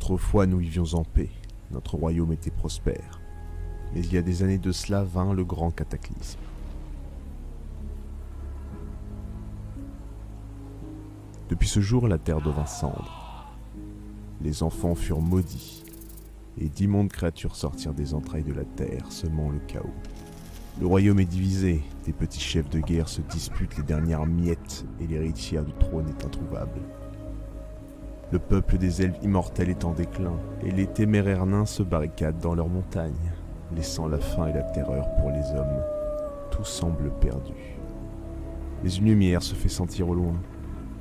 Autrefois, nous vivions en paix. Notre royaume était prospère. Mais il y a des années de cela vint le grand cataclysme. Depuis ce jour, la terre devint cendre. Les enfants furent maudits, et d'immondes créatures sortirent des entrailles de la terre, semant le chaos. Le royaume est divisé, des petits chefs de guerre se disputent les dernières miettes, et l'héritière du trône est introuvable. Le peuple des elfes immortels est en déclin, et les téméraires nains se barricadent dans leurs montagnes, laissant la faim et la terreur pour les hommes. Tout semble perdu. Mais une lumière se fait sentir au loin.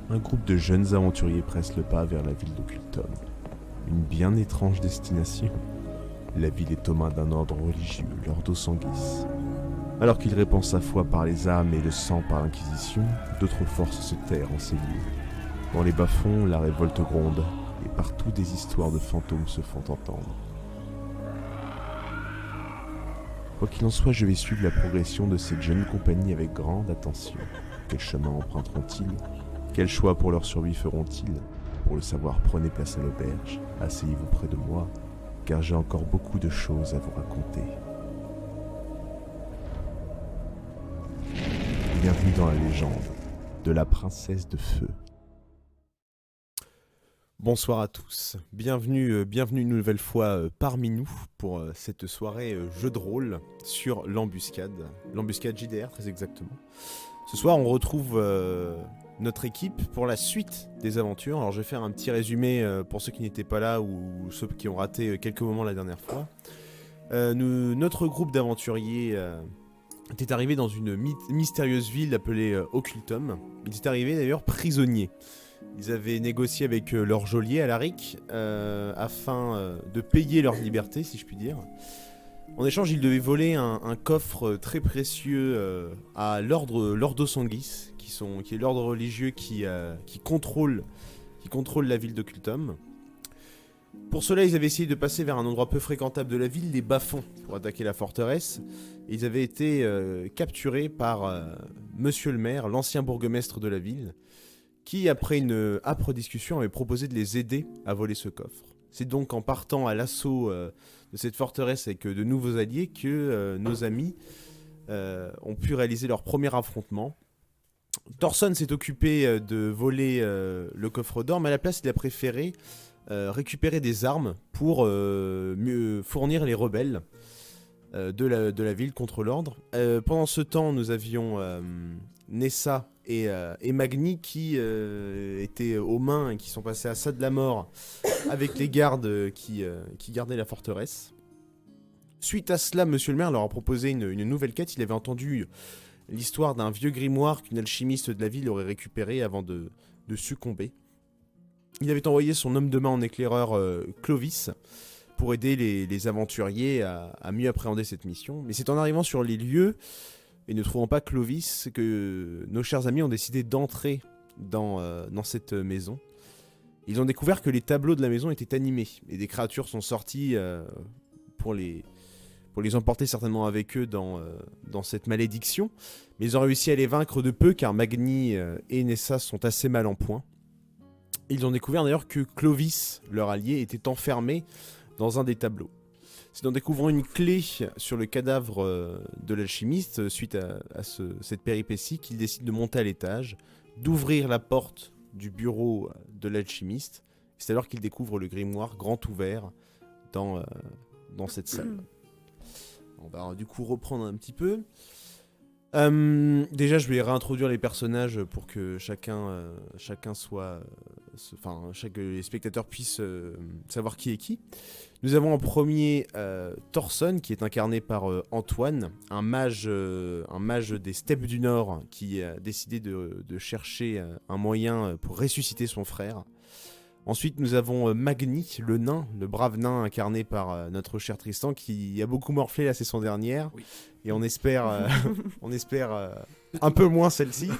Un groupe de jeunes aventuriers presse le pas vers la ville d'Occultum. Une bien étrange destination. La ville est aux mains d'un ordre religieux, l'Ordo Sanguis. Alors qu'il répand sa foi par les âmes et le sang par l'Inquisition, d'autres forces se terrent en ces lieux. Dans les bas-fonds, la révolte gronde, et partout des histoires de fantômes se font entendre. Quoi qu'il en soit, je vais suivre la progression de cette jeune compagnie avec grande attention. Quel chemin emprunteront-ils ? Quels choix pour leur survie feront-ils ? Pour le savoir, prenez place à l'auberge, asseyez-vous près de moi, car j'ai encore beaucoup de choses à vous raconter. Bienvenue dans la légende de la princesse de feu. Bonsoir à tous, bienvenue une nouvelle fois parmi nous pour cette soirée jeu de rôle sur l'embuscade JDR très exactement. Ce soir on retrouve notre équipe pour la suite des aventures. Alors je vais faire un petit résumé pour ceux qui n'étaient pas là ou ceux qui ont raté quelques moments la dernière fois. Notre groupe d'aventuriers était arrivé dans une mystérieuse ville appelée Occultum. Ils étaient arrivés d'ailleurs prisonniers. Ils avaient négocié avec leur geôlier Alaric afin de payer leur liberté, si je puis dire. En échange, ils devaient voler un coffre très précieux à l'Ordo Sanguis, qui est l'ordre religieux qui contrôle la ville d'Occultum. Pour cela, ils avaient essayé de passer vers un endroit peu fréquentable de la ville, les bas-fonds, pour attaquer la forteresse. Et ils avaient été capturés par Monsieur le maire, l'ancien bourgmestre de la ville, qui, après une âpre discussion, avait proposé de les aider à voler ce coffre. C'est donc en partant à l'assaut de cette forteresse avec de nouveaux alliés que nos amis ont pu réaliser leur premier affrontement. Thorson s'est occupé de voler le coffre d'or, mais à la place, il a préféré récupérer des armes pour mieux fournir les rebelles de la ville contre l'ordre. Pendant ce temps, nous avions Nessa et Magni qui étaient aux mains et qui sont passés à ça de la mort avec les gardes qui gardaient la forteresse. Suite à cela, Monsieur le maire leur a proposé une nouvelle quête. Il avait entendu l'histoire d'un vieux grimoire qu'une alchimiste de la ville aurait récupéré avant de succomber. Il avait envoyé son homme de main en éclaireur Clovis pour aider les aventuriers à mieux appréhender cette mission. Mais c'est en arrivant sur les lieux et ne trouvant pas Clovis que nos chers amis ont décidé d'entrer dans cette maison. Ils ont découvert que les tableaux de la maison étaient animés et des créatures sont sorties pour les emporter certainement avec eux dans cette malédiction. Mais ils ont réussi à les vaincre de peu car Magni et Nessa sont assez mal en point. Ils ont découvert d'ailleurs que Clovis, leur allié, était enfermé dans un des tableaux. C'est en découvrant une clé sur le cadavre de l'alchimiste, suite à cette péripétie, qu'ils décident de monter à l'étage, d'ouvrir la porte du bureau de l'alchimiste. C'est alors qu'ils découvrent le grimoire grand ouvert dans cette salle. On va du coup reprendre un petit peu. Déjà, je vais réintroduire les personnages pour que chacun soit... les spectateurs puissent savoir qui est qui. Nous avons en premier Thorson, qui est incarné par Antoine, un mage des steppes du Nord, qui a décidé de chercher un moyen pour ressusciter son frère. Ensuite, nous avons Magni, le nain, le brave nain incarné par notre cher Tristan, qui a beaucoup morflé la saison dernière. Oui. Et on espère un peu moins celle-ci.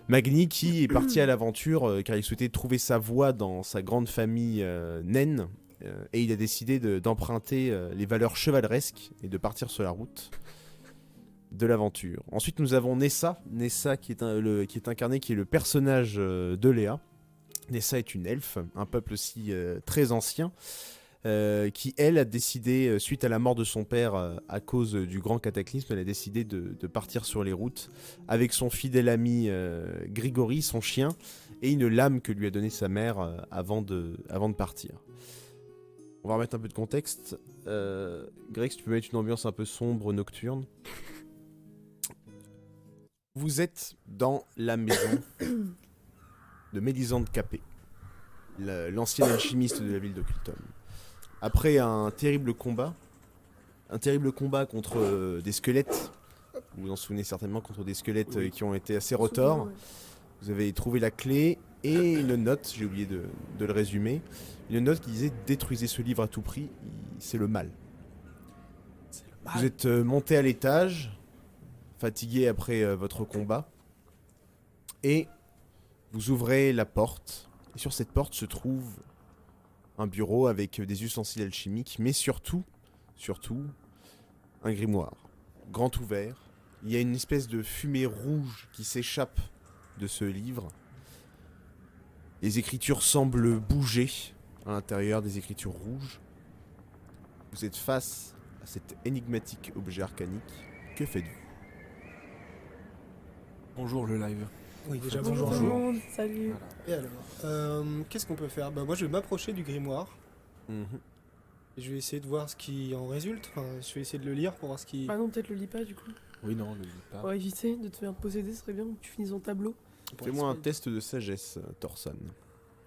Magni qui est parti à l'aventure car il souhaitait trouver sa voie dans sa grande famille naine. Et il a décidé d'emprunter les valeurs chevaleresques et de partir sur la route de l'aventure. Ensuite, nous avons Nessa qui est incarné, qui est le personnage de Léa. Nessa est une elfe, un peuple aussi très ancien, qui, elle, a décidé, suite à la mort de son père, à cause du grand cataclysme, elle a décidé de partir sur les routes avec son fidèle ami Grigory, son chien, et une lame que lui a donnée sa mère avant de partir. On va remettre un peu de contexte. Greg, tu peux mettre une ambiance un peu sombre, nocturne. Vous êtes dans la maison de Mélisande Capet, l'ancien alchimiste de la ville de Clifton. Après un terrible combat contre des squelettes, vous vous en souvenez certainement, contre des squelettes qui ont été assez retors, vous avez trouvé la clé et une note, j'ai oublié de le résumer, une note qui disait « Détruisez ce livre à tout prix, c'est le mal ». Vous êtes monté à l'étage, fatigué après votre combat, et vous ouvrez la porte, et sur cette porte se trouve un bureau avec des ustensiles alchimiques, mais surtout, un grimoire, grand ouvert. Il y a une espèce de fumée rouge qui s'échappe de ce livre. Les écritures semblent bouger à l'intérieur des écritures rouges. Vous êtes face à cet énigmatique objet arcanique. Que faites-vous ? Bonjour le live. Oui, déjà Bonjour tout le bonjour. monde, salut. Voilà. Et alors, qu'est-ce qu'on peut faire? Bah moi je vais m'approcher du grimoire et je vais essayer de voir ce qui en résulte. Enfin, je vais essayer de le lire pour voir ce qui... Bah non, peut-être le lis pas du coup. Oui, non, le lis pas. Pour éviter de te faire posséder, ce serait bien que tu finisses ton tableau. pour Fais-moi un essayer- test de sagesse, Thorson.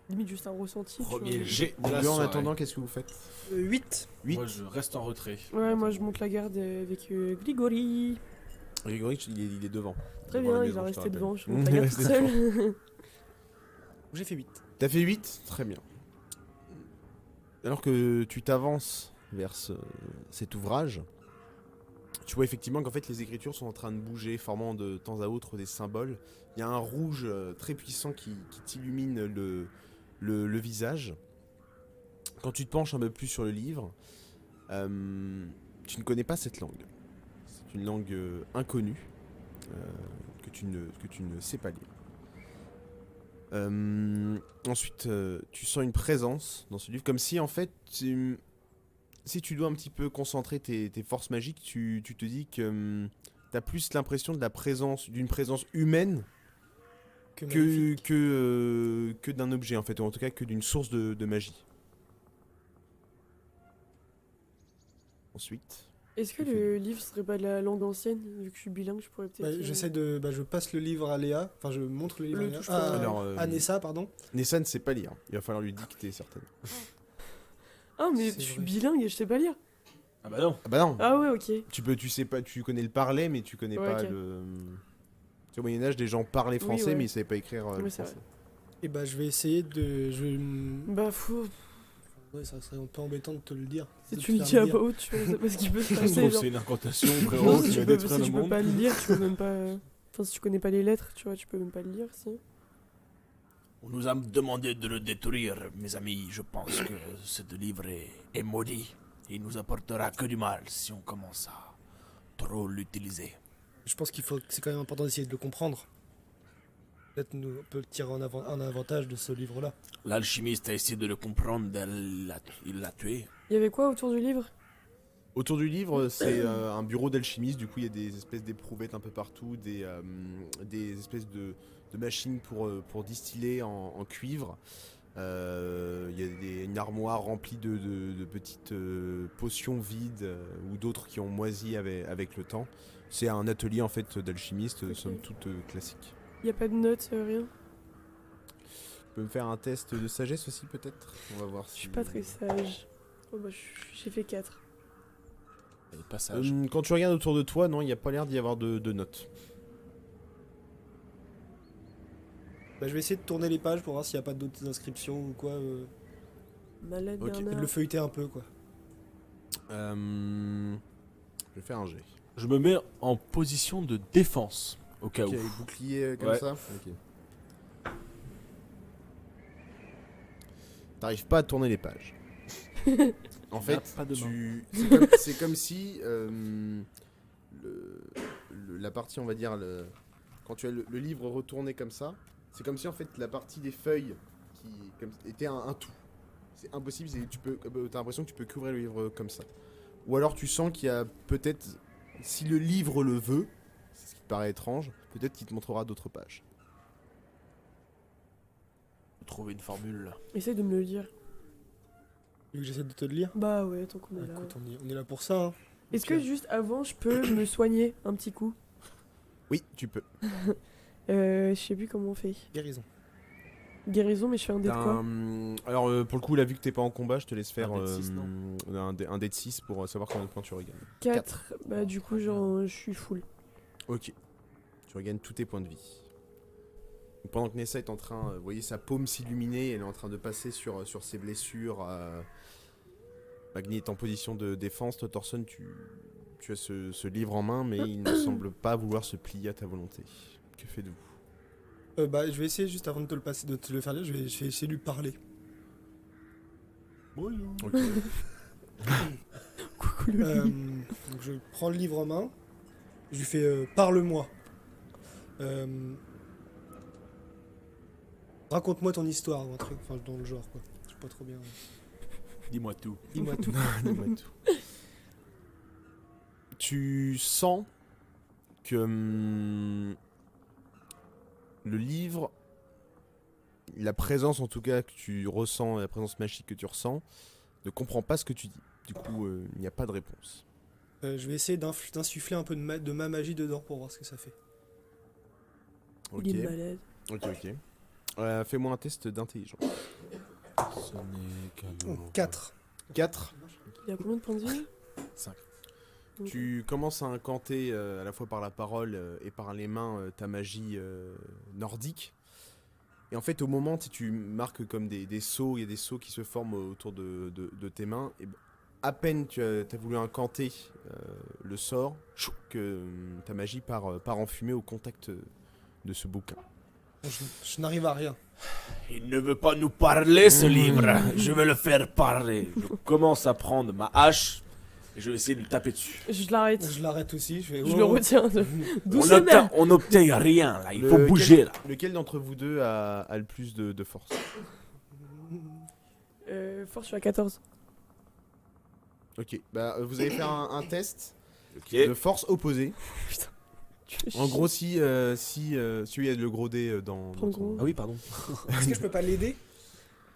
Limite juste un ressenti. tu Premier vois. jet de Et la en soirée. attendant, qu'est-ce que vous faites ? 8. 8. Moi, je reste en retrait. Ouais, moi je monte la garde avec Grigori. Grégory, il est devant. Très Devant la bien, il maison, va je te rester rappelle. devant, je monte la Il garde reste toute seule. J'ai fait 8. T'as fait 8 ? Très bien. Alors que tu t'avances vers cet ouvrage, tu vois effectivement qu'en fait les écritures sont en train de bouger, formant de temps à autre des symboles. Il y a un rouge très puissant qui t'illumine le visage. Quand tu te penches un peu plus sur le livre, tu ne connais pas cette langue. C'est une langue inconnue que tu ne sais pas lire. Ensuite, tu sens une présence dans ce livre, comme si en fait, si tu dois un petit peu concentrer tes forces magiques, tu te dis que tu as plus l'impression d'une présence humaine Que magnifique. que d'un objet en fait, ou en tout cas que d'une source de magie. Ensuite, Est-ce que le livre serait pas de la langue ancienne? Vu que je suis bilingue, je pourrais peut-être. J'essaie de... Bah, je passe le livre à Léa. Enfin, je montre le livre Le à Léa. touche pas. Alors, À Nessa, pardon. Nessa ne sait pas lire, il va falloir lui dicter certainement. Ah, mais C'est je suis vrai. bilingue et je sais pas lire. Ah bah non. Ah bah non, Ah ouais, ok. tu sais pas, tu connais le parler, mais tu connais Ouais, pas ok. le... Tu sais, au Moyen-Âge, des gens parlaient Oui, français, ouais. mais ils savaient pas écrire le Oui, c'est français. Et bah je vais essayer de... Bah, fou. Ouais, ça serait un peu embêtant de te le dire. Si de tu te le faire dis à dire. voix haute, tu vois, c'est pas ce qui peut se Ça se passer. trouve, genre. c'est une incantation, Non, frérot, si qui tu va peux, détruire si le tu peux monde. pas le lire, tu peux même pas. Enfin, si tu connais pas les lettres, tu vois, tu peux même pas le lire, si. On nous a demandé de le détruire, mes amis. Je pense que ce livre est maudit. Il nous apportera que du mal si on commence à trop l'utiliser. Je pense qu'il faut... C'est quand même important d'essayer de le comprendre. Peut-être nous on peut tirer un avantage de ce livre-là. L'alchimiste a essayé de le comprendre, il l'a tué. Il y avait quoi autour du livre? Autour du livre, c'est un bureau d'alchimiste. Du coup, il y a des espèces d'éprouvettes un peu partout, des espèces de machines pour distiller en cuivre. Il y a une armoire remplie de petites potions vides ou d'autres qui ont moisi avec le temps. C'est un atelier en fait d'alchimiste, Ok. somme toute classique. Y a pas de notes, rien? Tu peux me faire un test de sagesse aussi peut-être? On va voir Je si... suis pas très sage. Oh bah, j'ai fait 4. Et passage. Quand tu regardes autour de toi, non, il n'y a pas l'air d'y avoir de notes. Bah, je vais essayer de tourner les pages pour voir s'il n'y a pas d'autres inscriptions ou quoi. Malade Ok. Et de Bernard. le feuilleter un peu, quoi. Je vais faire un jet. Je me mets en position de défense, au cas Ok, où. avec bouclier comme Ouais. ça. Ok. T'arrives pas à tourner les pages. En fait, pas de c'est comme si la partie, on va dire, quand tu as le livre retourné comme ça, c'est comme si en fait la partie des feuilles était un tout. C'est impossible, t'as l'impression que tu peux couvrir le livre comme ça. Ou alors tu sens qu'il y a peut-être, si le livre le veut, c'est ce qui te paraît étrange, peut-être qu'il te montrera d'autres pages. Trouver une formule là. Essaye de me le dire. Tu veux que j'essaie de te le lire? Bah ouais, tant qu'on est là. Écoute, on est là pour ça. Hein. Est-ce que juste avant, je peux me soigner un petit coup? Oui, tu peux. Je sais plus comment on fait. Guérison. Guérison, mais je fais un dé de quoi? Alors pour le coup, là vu que t'es pas en combat, je te laisse faire Un dé de 6, un dé de 6 pour savoir combien de points tu regagnes. 4. Bah du coup, genre, je suis full. Ok. Tu regagnes tous tes points de vie. Donc, pendant que Nessa est en train, vous voyez sa paume s'illuminer, elle est en train de passer sur ses blessures. Magni est en position de défense. Toi, Thorson, tu as ce livre en main, mais il ne semble pas vouloir se plier à ta volonté. Que faites-vous? Bah, je vais essayer juste avant de te le faire lire, je vais essayer de lui parler. Ok. Coucou le lit. Donc je prends le livre en main, je lui fais parle-moi. Raconte-moi ton histoire ou un truc, enfin dans le genre quoi. Je sais pas trop bien. Dis-moi tout. Dis-moi tout. Dis-moi tout. Tu sens que le livre, la présence en tout cas que tu ressens, la présence magique que tu ressens, ne comprend pas ce que tu dis. Du coup, il n'y a pas de réponse. Je vais essayer d'insuffler un peu de ma magie dedans pour voir ce que ça fait. Ok. Il est malade. Ok. Fais-moi un test d'intelligence. Ce n'est qu'un 4. 4. Il y a combien de points de vie? 5. Tu commences à incanter à la fois par la parole et par les mains ta magie nordique. Et en fait, au moment où tu marques comme des sceaux, il y a des sceaux qui se forment autour de tes mains. Et à peine tu as voulu incanter le sort, que ta magie part en fumée au contact de ce bouquin. Je n'arrive à rien. Il ne veut pas nous parler, ce livre. Je vais le faire parler. Je commence à prendre ma hache et je vais essayer de lui taper dessus. Je l'arrête. Je l'arrête aussi. Je Je le retiens. On Doucement. n'obtient rien, là. Il faut bouger, là. Lequel d'entre vous deux a le plus de force? Force, je suis à 14. Ok, bah vous allez faire un test Ok. de force opposée. Tu fais En chier. gros, si celui a le gros dé dans Prends le son- gros. Ah oui, pardon. Est-ce que je peux pas l'aider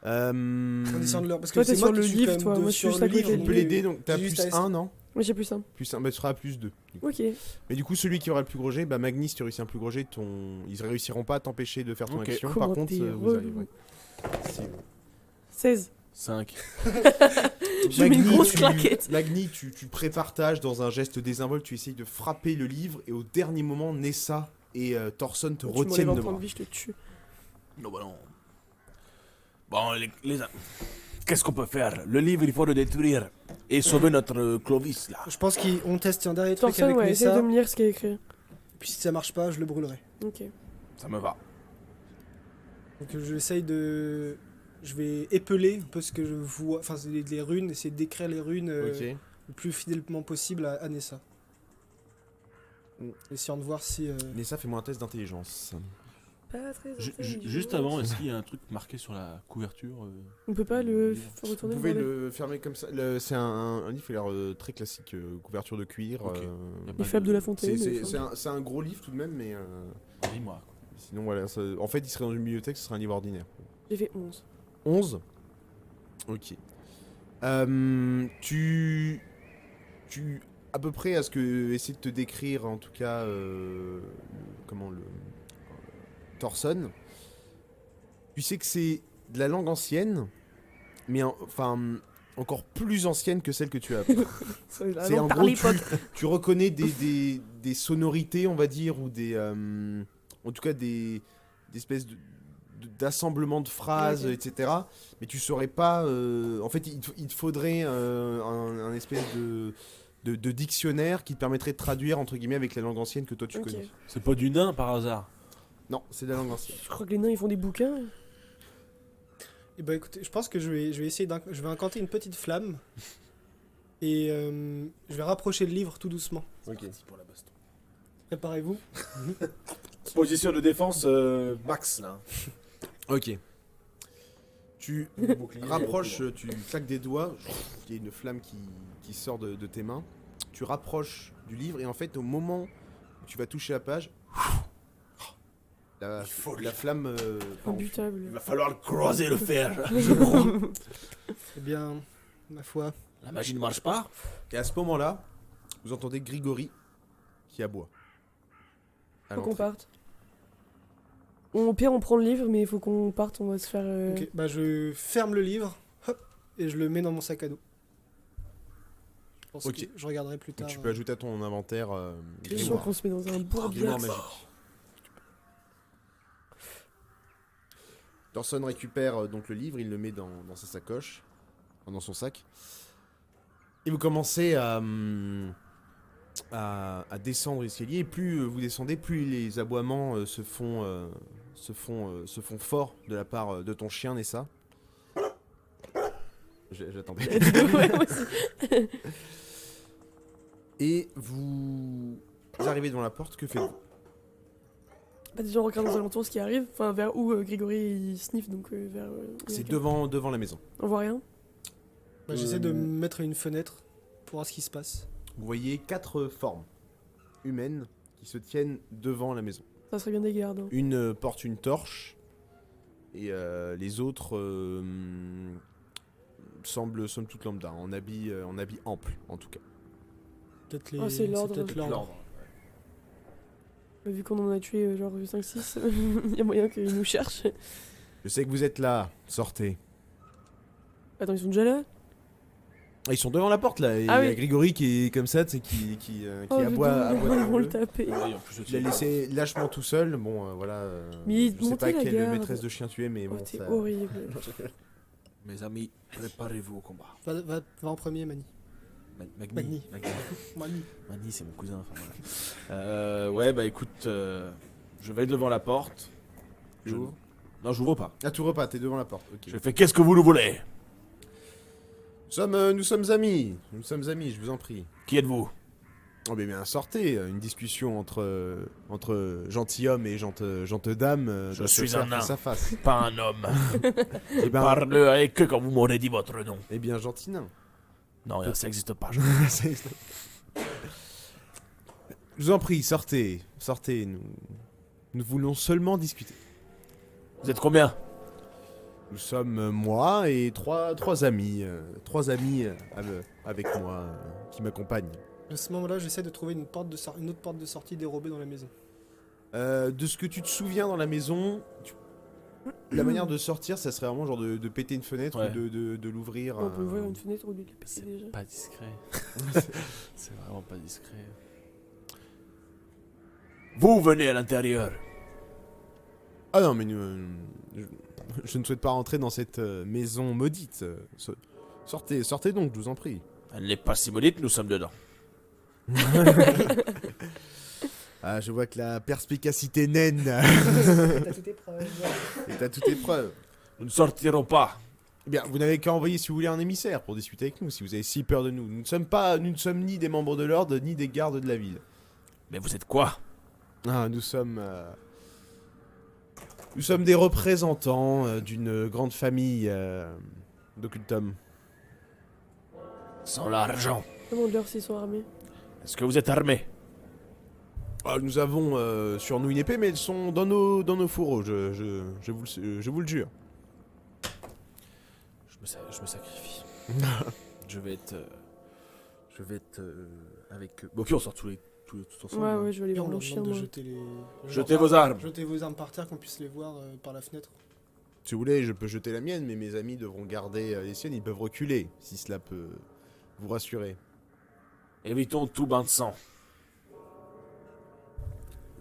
en essayant de leur... Parce que Toi, t'es c'est moi sur qui le suis livre, quand même toi. Moi, je suis sur juste le à côté. livre, On peut l'aider, donc t'as J'ai juste plus à 1, non? Moi, j'ai plus ça. Plus 1, bah tu seras plus 2. Ok. Mais du coup, celui qui aura le plus gros jet, bah Magni, si tu réussis un plus gros jet, ils réussiront pas à t'empêcher de faire ton Ok. action. Comment Par contre, t'es vous relou. arriverez. Si- 16. 5. Je mets une grosse claquette. Magni, tu prépartages dans un geste désinvolte, tu essayes de frapper le livre et au dernier moment, Nessa et Thorson te Tu m'enlèves retiennent un de point bras. de vie, je te tue. Non, bah non. Bon, qu'est-ce qu'on peut faire? Le livre, il faut le détruire. Et sauver notre Clovis, là. Je pense qu'on teste un dernier truc Thorson, avec ouais, essaye Nessa. de me lire ce qu'il y a écrit. Puis si ça marche pas, je le brûlerai. Ok. Ça me va. Donc j'essaye de... Je vais épeler un peu ce que je vois, enfin c'est les runes, essayer de décrire les runes Ok. le plus fidèlement possible à Nessa. Essayant de voir si... Nessa, fais-moi un test d'intelligence. Pas très Juste avant, est-ce qu'il y a un truc marqué sur la couverture On peut pas le Vous retourner pouvez bordel le fermer comme ça. C'est un livre qui a l'air très classique, couverture de cuir. Ok. Les fables de la fontaine. C'est un gros livre tout de même, mais Dis-moi. sinon voilà. En fait, il serait dans une bibliothèque, ce serait un livre ordinaire. J'ai fait 11. 11. Ok. Tu à peu près à ce que essaie de te décrire en tout cas comment le Thorson. Tu sais que c'est de la langue ancienne, mais enfin encore plus ancienne que celle que tu as appris. C'est en gros tu reconnais des sonorités, on va dire, ou des en tout cas des espèces d'assemblement de phrases, Ok. etc. Mais tu saurais pas. En fait, il te faudrait un espèce de dictionnaire qui te permettrait de traduire entre guillemets avec la langue ancienne que toi tu Ok. connais. C'est pas du nain par hasard. Non, c'est de la langue ancienne. Je crois que les nains ils font des bouquins. Et bah écoutez, je pense que je vais essayer je vais incanter une petite flamme. Et je vais rapprocher le livre tout doucement. Ok. Pour la baston. Préparez-vous. Position de défense max là. Ok. Tu rapproches, tu claques des doigts, il y a une flamme qui sort de tes mains. Tu rapproches du livre et en fait, au moment où tu vas toucher la page, la flamme... Imbutable. Il va falloir croiser le fer. Eh bien, ma foi. La magie ne marche pas. Et à ce moment-là, vous entendez Grigory qui aboie. À Faut qu'on l'entrée. parte. Au pire, on prend le livre, mais il faut qu'on parte, on va se faire. Ok, bah je ferme le livre, hop, et je le mets dans mon sac à dos. Je pense Ok. que je regarderai plus Donc tard. tu peux ajouter à ton inventaire Je suis sûr grimoire. qu'on se met dans un Grimoire bourbier. magique. Thorson récupère donc le livre, il le met dans sa sacoche, enfin, dans son sac. Et vous commencez à descendre l'escalier. Et plus vous descendez, plus les aboiements se font forts de la part de ton chien, Nessa. J'attendais. Ouais, moi aussi. Et vous arrivez devant la porte, que faites-vous? Bah, déjà, on regarde aux alentours ce qui arrive. Enfin, vers où Grégory il sniffe, donc vers. C'est lequel. devant la maison. On voit rien. Bah, j'essaie de me mettre à une fenêtre pour voir ce qui se passe. Vous voyez 4 formes humaines qui se tiennent devant la maison. Ça serait bien des gardes. Hein. Une porte une torche et les autres semblent somme toute lambda, en habit ample en tout cas. Peut-être les. Oh, c'est l'ordre. peut-être l'ordre. Bah, vu qu'on en a tué genre 5-6, il y a moyen qu'ils nous cherchent. Je sais que vous êtes là, sortez. Attends, ils sont déjà là? Ah, ils sont devant la porte là, et il Ah y a oui. Grégory qui est comme ça, tu sais, qui Oh, aboie. ils vont le taper. Ouais, en plus, Je l'ai laissé lâchement tout seul, bon voilà. Mais je sais montez pas la quelle garde. maîtresse de chien tu es, mais Oh, bon t'es ça... horrible. Mes amis, préparez-vous au combat. Va en premier, Mani. Magni. Mani. Magni, c'est mon cousin. Enfin, voilà. Ouais, bah écoute, je vais devant la porte. J'ouvre. Non, j'ouvre pas. Ah, tout repas, t'es devant la porte, ok. Je fais qu'est-ce que vous nous voulez? Nous sommes amis, je vous en prie. Qui êtes-vous? Oh bien sortez, une discussion entre gentilhomme et gente dame. Je doit se suis faire un nain. face à face. Pas un homme. Eh ben, Parle que quand vous m'aurez dit votre nom. eh bien gentil nain. Non, ça n'existe pas. Je vous en prie, sortez, nous voulons seulement discuter. Vous êtes combien? Nous sommes moi et trois amis avec moi qui m'accompagnent. À ce moment-là, j'essaie de trouver une autre porte de sortie dérobée dans la maison. De ce que tu te souviens dans la maison, la manière de sortir, ça serait vraiment genre de péter une fenêtre Ouais. ou de l'ouvrir. On peut ouvrir une fenêtre ou lui la péter C'est déjà. pas discret. C'est vraiment pas discret. Vous venez à l'intérieur. Ah non, mais je ne souhaite pas rentrer dans cette maison maudite. Sortez donc, je vous en prie. Elle n'est pas si maudite, nous sommes dedans. Ah, je vois que la perspicacité naine T'as toutes tes preuves. est à toute épreuve. Nous ne sortirons pas. Eh bien, vous n'avez qu'à envoyer, si vous voulez, un émissaire pour discuter avec nous, si vous avez si peur de nous. Nous ne sommes ni des membres de l'ordre, ni des gardes de la ville. Mais vous êtes quoi? Ah, nous sommes des représentants d'une grande famille d'occultum. Sans l'argent. Demande-leur s'ils sont armés. Est-ce que vous êtes armés? Ah, nous avons sur nous une épée, mais elles sont dans nos fourreaux, je vous le jure. Je me sacrifie. je vais être avec. Bon, puis on sort tous ensemble. Ouais, hein. ouais, je vais aller Et on voir leur mon chien. demande de Moi. jeter les. Jetez vos armes. Jetez vos armes par terre, qu'on puisse les voir par la fenêtre. Si vous voulez, je peux jeter la mienne, mais mes amis devront garder les siennes, ils peuvent reculer, si cela peut vous rassurer. Évitons tout bain de sang.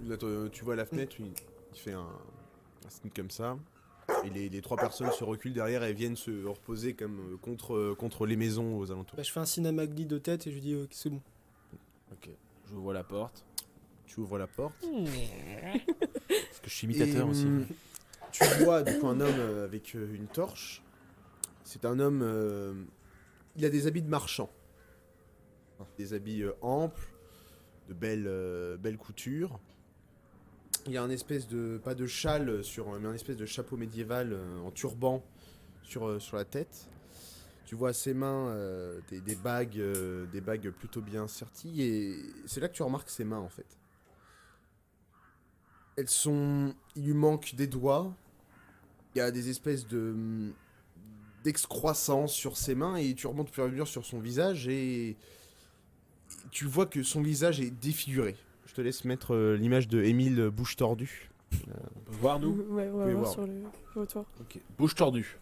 Là, tu vois à la fenêtre, il fait un signe comme ça, et les 3 personnes se reculent derrière et viennent se reposer comme contre les maisons aux alentours. Bah, je fais un signe à Magdi de tête et je lui dis c'est bon. Ok. J'ouvre la porte. Tu ouvres la porte. Parce que je suis imitateur Et, aussi. Tu vois du coup un homme avec une torche. C'est un homme. Il a des habits de marchand. Des habits amples, de belles coutures. Il y a un espèce de. Pas de châle, mais un espèce de chapeau médiéval en turban sur la tête. Tu vois à ses mains des bagues plutôt bien serties, et c'est là que tu remarques ses mains en fait. Il lui manque des doigts, il y a des espèces d'excroissance sur ses mains, et tu remontes au fur et à mesure sur son visage, et tu vois que son visage est défiguré. Je te laisse mettre l'image de Émile Bouche Tordue. On peut voir, nous? Ouais, on va pouvez voir voir. sur le toit. Ok. Bouche tordue.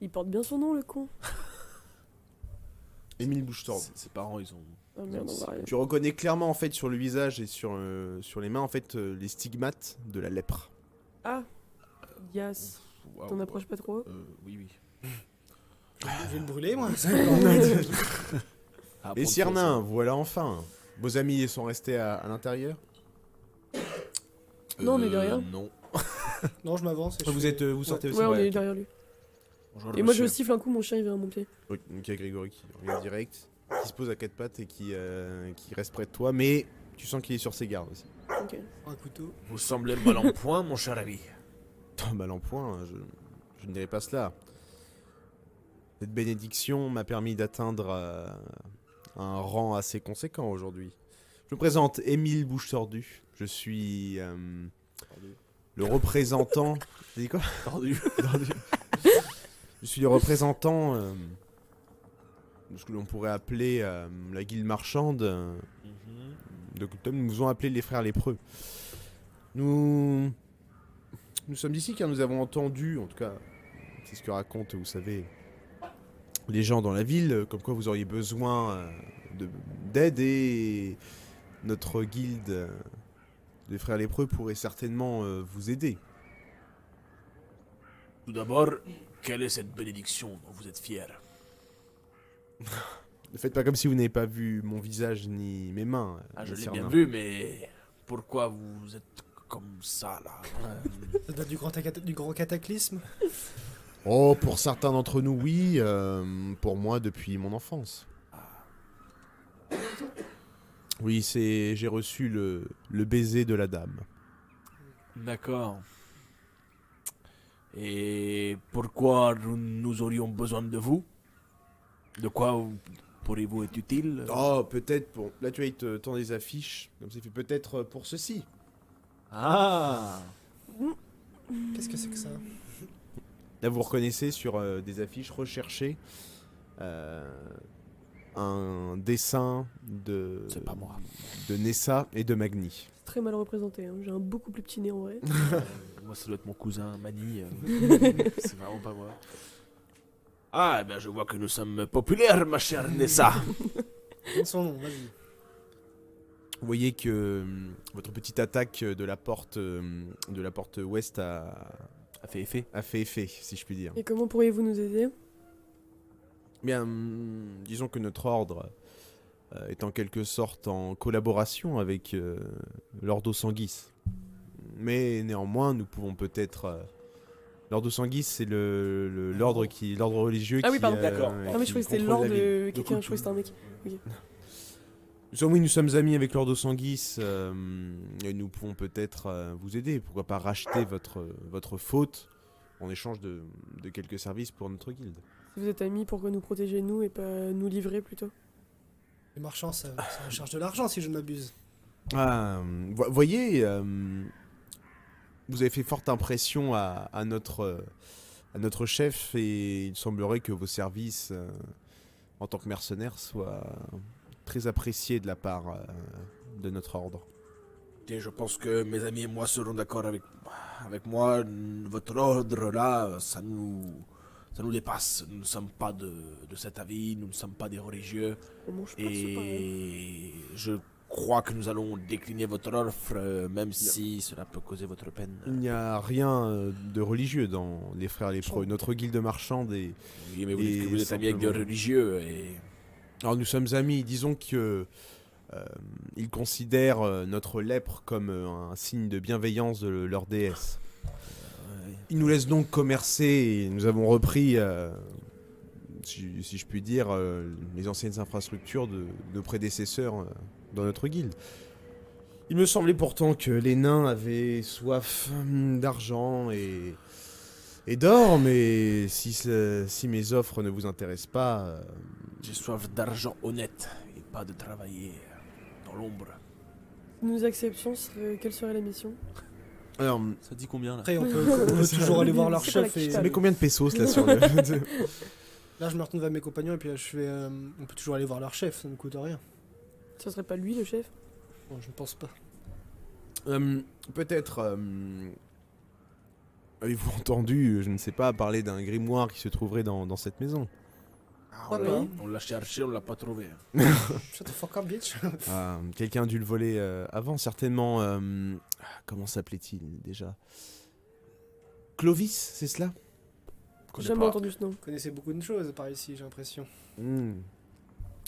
Il porte bien son nom, le con. Émile Bouche Tordue. Ses parents, ils ont... Ah merde, on voit rien. Tu reconnais clairement en fait sur le visage et sur les mains en fait les stigmates de la lèpre. Ah, Yas. Waouh. T'en approches pas trop? Oui, oui. Je vais le brûler, moi. Ah, Et prendre Cyrnin, voilà enfin. Vos amis sont restés à l'intérieur. Non, on est derrière. Non. Non, je m'avance. et je Vous fais- vous sortez aussi. Ouais, on ouais, est ok. derrière lui. Bonjour, Et moi, je monsieur. siffle un coup, mon chien il vient à mon pied. Oui, donc il y a Grégory qui revient direct, qui se pose à quatre pattes et qui reste près de toi, mais tu sens qu'il est sur ses gardes aussi. Ok. Un couteau. Vous semblez mal en point, mon cher ami. Mal en point, hein, je ne dirais pas cela. Cette bénédiction m'a permis d'atteindre un rang assez conséquent aujourd'hui. Je me présente Émile Bouche Tordue. Je suis le représentant. T'as dit quoi? Tordu. Je suis le représentant de ce que l'on pourrait appeler la guilde marchande. De Kultum, nous nous ont appelés les frères lépreux. Nous sommes ici car nous avons entendu, en tout cas, c'est ce que racontent, vous savez, les gens dans la ville, comme quoi vous auriez besoin d'aide, et notre guilde des frères lépreux pourrait certainement vous aider. Tout d'abord, quelle est cette bénédiction dont vous êtes fier? Ne faites pas comme si vous n'avez pas vu mon visage ni mes mains. Ah, je l'ai Cyrnin. bien vu, mais pourquoi vous êtes comme ça, là? Ça date du grand cataclysme. Oh, pour certains d'entre nous, oui. Pour moi, depuis mon enfance. Oui, j'ai reçu le baiser de la dame. D'accord. Et pourquoi nous aurions besoin de vous? De quoi pourriez-vous être utile? Oh, peut-être pour... Là, tu vois, il te tend des affiches. Comme ça, il fait peut-être pour ceci. Ah. Qu'est-ce que c'est que ça? Là, vous reconnaissez sur des affiches recherchées un dessin de... C'est pas moi. De Nessa et de Magni. C'est très mal représenté. Hein. J'ai un beaucoup plus petit nez en vrai. Moi, ça doit être mon cousin Mani. C'est vraiment pas moi. Ah, eh bien, je vois que nous sommes populaires, ma chère Nessa. Donne son nom, vas-y. Vous voyez que votre petite attaque de la porte ouest a fait effet. a fait effet, si je puis dire. Et comment pourriez-vous nous aider? Bien, disons que notre ordre est en quelque sorte en collaboration avec l'Ordo Sanguis. Mais néanmoins, nous pouvons peut-être... l'Ordo Sanguis, c'est l'ordre religieux Ah qui... oui, pardon. D'accord. Ah, mais je croyais que c'était contrôle l'ordre la ville. de quelqu'un, je croyais que c'était un mec. Oui, nous sommes amis avec l'Ordo Sanguis et nous pouvons peut-être vous aider. Pourquoi pas racheter votre faute en échange de quelques services pour notre guilde. Si vous êtes amis, pourquoi nous protéger nous et pas nous livrer plutôt? Les marchands, ça recherche de l'argent si je ne m'abuse. Ah, voyez, vous avez fait forte impression à notre chef, et il semblerait que vos services en tant que mercenaires soient très appréciés de la part de notre ordre. Et je pense que mes amis et moi seront d'accord avec moi. Votre ordre, là, ça nous dépasse. Nous ne sommes pas de cet avis, nous ne sommes pas des religieux. On mange pas de soupe, hein. Et je crois que nous allons décliner votre offre, même si cela peut causer votre peine. Il n'y a rien de religieux dans les frères lépreux. Notre guilde marchande est... Oui, mais vous dites Et que vous êtes amis avec des simplement- religieux, et... Alors nous sommes amis, disons que ils considèrent notre lèpre comme un signe de bienveillance de leur déesse. Ils nous laissent donc commercer, et nous avons repris, si je puis dire, les anciennes infrastructures de nos prédécesseurs dans notre guilde. Il me semblait pourtant que les nains avaient soif d'argent, et Et d'or, mais si mes offres ne vous intéressent pas... J'ai soif d'argent honnête et pas de travailler dans l'ombre. Si nous acceptions, quelle serait la mission? Alors, Ça dit combien là? Après, on peut toujours aller voir leur C'est pas la chef. Et... quiche ça met combien de pesos là sur le... Là, je me retourne vers mes compagnons et puis là, je fais. On peut toujours aller voir leur chef, ça ne coûte rien. Ça serait pas lui le chef? Bon, je ne pense pas. Peut-être... avez-vous entendu, je ne sais pas, parler d'un grimoire qui se trouverait dans cette maison? On Ouais, l'a- ouais. on l'a cherché, on l'a pas trouvé. Shut the fuck up, bitch. Quelqu'un a dû le voler avant, certainement... comment s'appelait-il déjà? Clovis, c'est cela? Connais Jamais pas. entendu ce nom. Vous connaissez beaucoup de choses par ici, j'ai l'impression.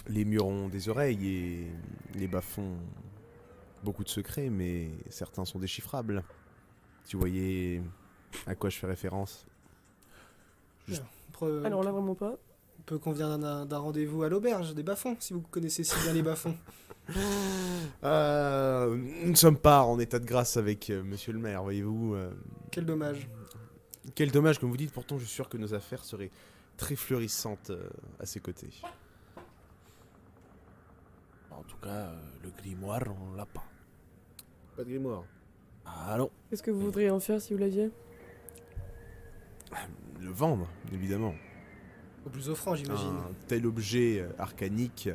Les murs ont des oreilles et les bas-fonds beaucoup de secrets, mais certains sont déchiffrables. Si vous voyez à quoi je fais référence. Alors là, vraiment pas. On peut convenir d'un rendez-vous à l'auberge des bas-fonds, si vous connaissez si bien les bas-fonds. Nous ne sommes pas en état de grâce avec monsieur le maire, voyez-vous. Quel dommage. Quel dommage, comme vous dites, pourtant je suis sûr que nos affaires seraient très fleurissantes à ses côtés. En tout cas, le grimoire, on l'a pas. Pas de grimoire. Ah non. Qu'est-ce que vous voudriez en faire si vous l'aviez? Le vendre, évidemment. Au plus offrant, j'imagine. Un tel objet arcanique,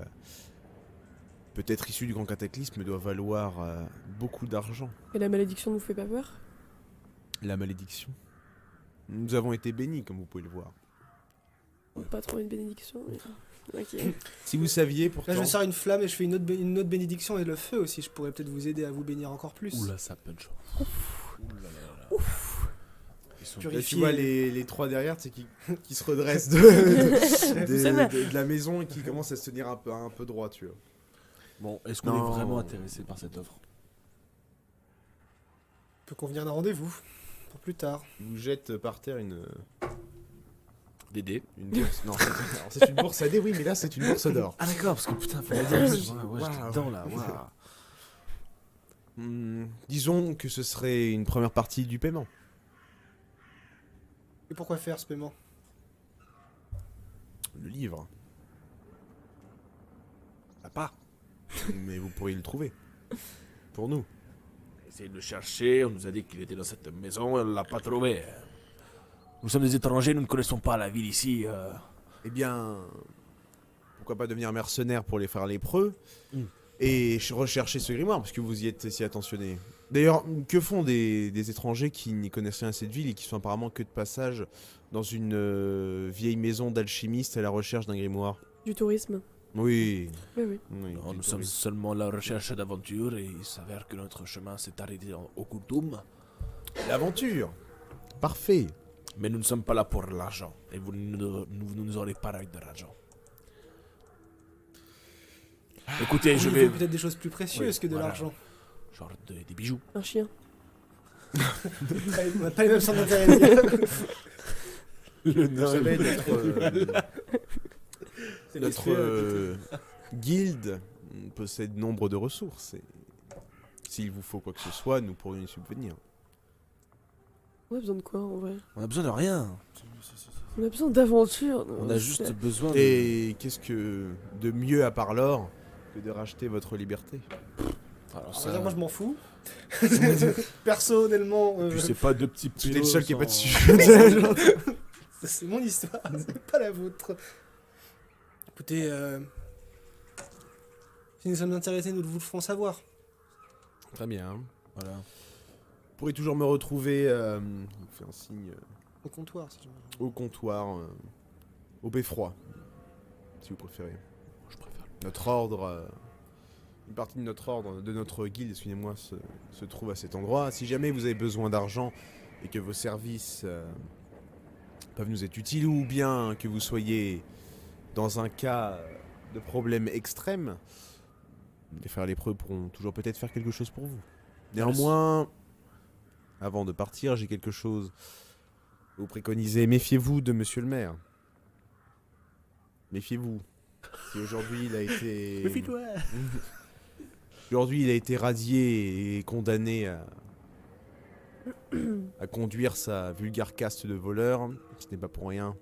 peut-être issu du grand cataclysme, doit valoir beaucoup d'argent. Et la malédiction nous fait pas peur? La malédiction. Nous avons été bénis, comme vous pouvez le voir. Pas trop une bénédiction, mais... Ok. Si vous saviez, pourtant... Là, je sors une flamme et je fais une autre bénédiction et le feu aussi. Je pourrais peut-être vous aider à vous bénir encore plus. Oula, ça punch. Ils sont Purifié. Là, tu vois les trois derrière, c'est qui se redressent de la maison et qui commencent à se tenir un peu droit, tu vois. Bon, est-ce qu'on Non. est vraiment intéressé par cette offre? On peut convenir d'un rendez-vous pour plus tard. Il vous jette par terre une Dédé. bourse. Non, c'est une bourse à dés, oui, mais là, c'est une bourse d'or. Ah d'accord, parce que putain, faut la dire. Ouais, j'étais Waouh. dedans là. Waouh. Disons que ce serait une première partie du paiement. Et pourquoi faire ce paiement? Le livre. Ah pas. Mais vous pourriez le trouver. Pour nous. Essayez de le chercher, on nous a dit qu'il était dans cette maison et on l'a pas trouvé. Nous sommes des étrangers, nous ne connaissons pas la ville ici. Eh bien, pourquoi pas devenir mercenaire pour les faire lépreux et rechercher ce grimoire, parce que vous y êtes si attentionné. D'ailleurs, que font des étrangers qui n'y connaissent rien à cette ville et qui sont apparemment que de passage dans une vieille maison d'alchimiste à la recherche d'un grimoire? Du tourisme. Oui. Oui, oui. Oui, Non, du nous sommes tourisme. seulement à la recherche d'aventure et il s'avère que notre chemin s'est arrêté au Koutoum. L'aventure. Parfait. Mais nous ne sommes pas là pour l'argent et vous ne nous aurez pas avec de l'argent. Écoutez, Vous je voulez vais... peut-être des choses plus précieuses Oui, que de voilà. l'argent. Genre des bijoux. Un chien. Pas les mêmes centres d'intérêt. Vous savez, C'est notre guilde possède nombre de ressources. Et s'il vous faut quoi que ce soit, nous pourrions y subvenir. On a besoin de quoi en vrai? On a besoin de rien. On a besoin d'aventure. On a juste besoin de... Et qu'est-ce que de mieux à part l'or que de racheter votre liberté? Alors, On va dire, moi je m'en fous. Personnellement, Puis c'est pas deux petits Tu es le seul qui est pas dessus. c'est mon histoire, c'est pas la vôtre. Écoutez, si nous sommes intéressés, nous vous le ferons savoir. Très bien. Voilà. Vous pourrez toujours me retrouver, je vous fais un signe, Au comptoir, si jamais. au comptoir, au beffroi, si vous préférez. Je préfère. Notre ordre, une partie de notre ordre, de notre guilde, excusez-moi, se trouve à cet endroit. Si jamais vous avez besoin d'argent et que vos services peuvent nous être utiles, ou bien que vous soyez dans un cas de problème extrême, les frères lépreux pourront toujours peut-être faire quelque chose pour vous. Néanmoins, avant de partir, j'ai quelque chose à vous préconiser. Méfiez-vous de monsieur le maire. Méfiez-vous. Si aujourd'hui il a été... Méfie-toi. Aujourd'hui il a été radié et condamné à à conduire sa vulgaire caste de voleurs, ce n'est pas pour rien.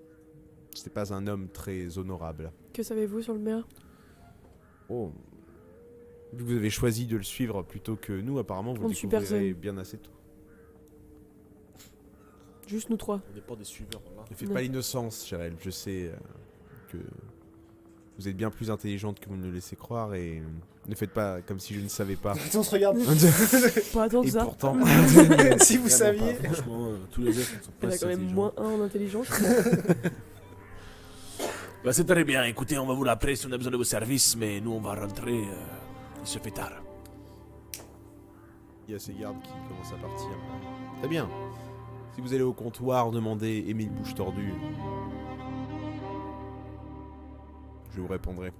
Ce n'est pas un homme très honorable. Que savez-vous sur le maire? Oh. Vu que vous avez choisi de le suivre plutôt que nous, apparemment, vous On le ne suit découvrirez personne. bien assez tôt. Juste nous trois. On n'est pas des suiveurs là. Ne faites Non. pas l'innocence, chère Elfe. Je sais que vous êtes bien plus intelligente que vous ne le laissez croire et ne faites pas comme si je ne savais pas. On se regarde. Pas tant que Et ça. pourtant, Si vous Vraiment saviez. pas, franchement, tous les elfes ne sont pas Elle a si quand même intelligents. moins 1 en intelligence. Bah, c'est très bien. Écoutez, on va vous l'appeler si on a besoin de vos services, mais nous, on va rentrer. Il se fait tard. il y a ces gardes qui commencent à partir. Très bien. Si vous allez au comptoir, demandez Émile Bouche Tordue. Je vous répondrai.